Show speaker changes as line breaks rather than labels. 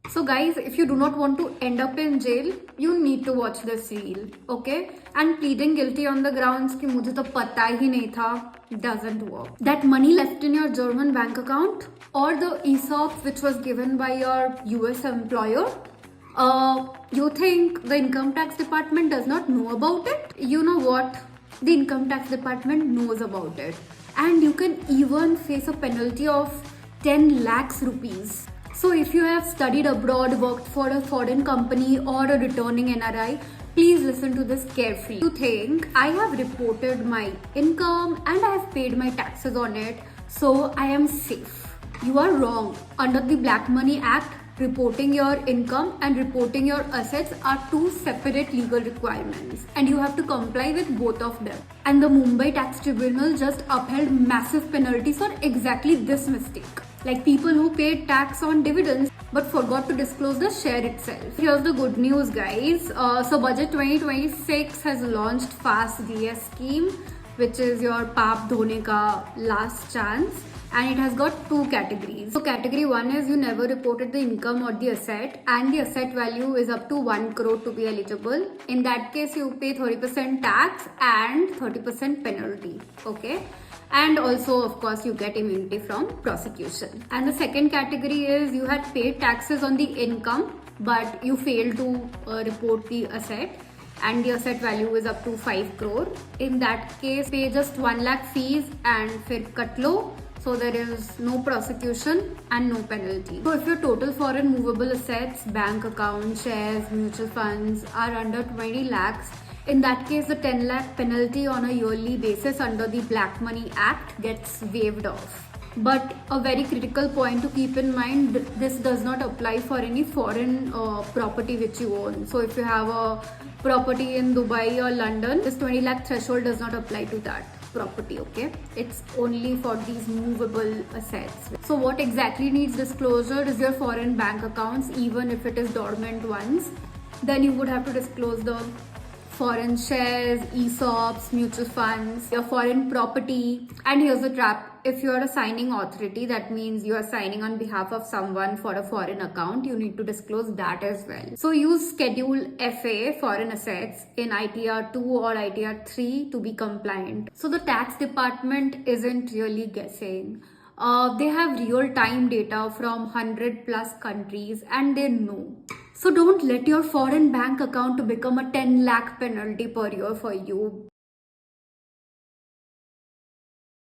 So guys, if you do not want to end up in jail, you need to watch this reel, okay? And pleading guilty on the grounds कि मुझे तो पता ही नहीं था doesn't work. That money left in your German bank account or the ESOP which was given by your US employer, you think the income tax department does not know about it? You know what? The income tax department knows about it. And you can even face a penalty of 10 lakhs rupees. So if you have studied abroad, worked for a foreign company or a returning NRI, please listen to this carefully. You think I have reported my income and I have paid my taxes on it, so I am safe. You are wrong. Under the Black Money Act, reporting your income and reporting your assets are two separate legal requirements, and you have to comply with both of them. And the Mumbai Tax Tribunal just upheld massive penalties for exactly this mistake. Like people who paid tax on dividends but forgot to disclose the share itself. Here's the good news, guys. So Budget 2026 has launched Fast DS scheme, which is your paap dhone ka last chance. And it has got two categories. So category 1 is you never reported the income or the asset, and the asset value is up to 1 crore to be eligible. In that case, you pay 30% tax and 30% penalty. Okay. And also, of course, you get immunity from prosecution. And the second category is you had paid taxes on the income, but you failed to report the asset, and the asset value is up to 5 crore. In that case, pay just 1 lakh fees and fir cut low. So there is no prosecution and no penalty. So if your total foreign movable assets, bank accounts, shares, mutual funds are under 20 lakhs, in that case the 10 lakh penalty on a yearly basis under the Black Money Act gets waived off. But a very critical point to keep in mind, this does not apply for any foreign property which you own. So if you have a property in Dubai or London, this 20 lakh threshold does not apply to that property, okay? It's only for these movable assets. So what exactly needs disclosure is your foreign bank accounts, even if it is dormant ones. Then you would have to disclose the foreign shares, ESOPs, mutual funds, your foreign property. And here's the trap. If you are a signing authority, that means you are signing on behalf of someone for a foreign account, you need to disclose that as well. So use Schedule FA, foreign assets, in ITR 2 or ITR 3 to be compliant. So the tax department isn't really guessing. They have real-time data from 100 plus countries and they know. So don't let your foreign bank account to become a 10 lakh penalty per year for you.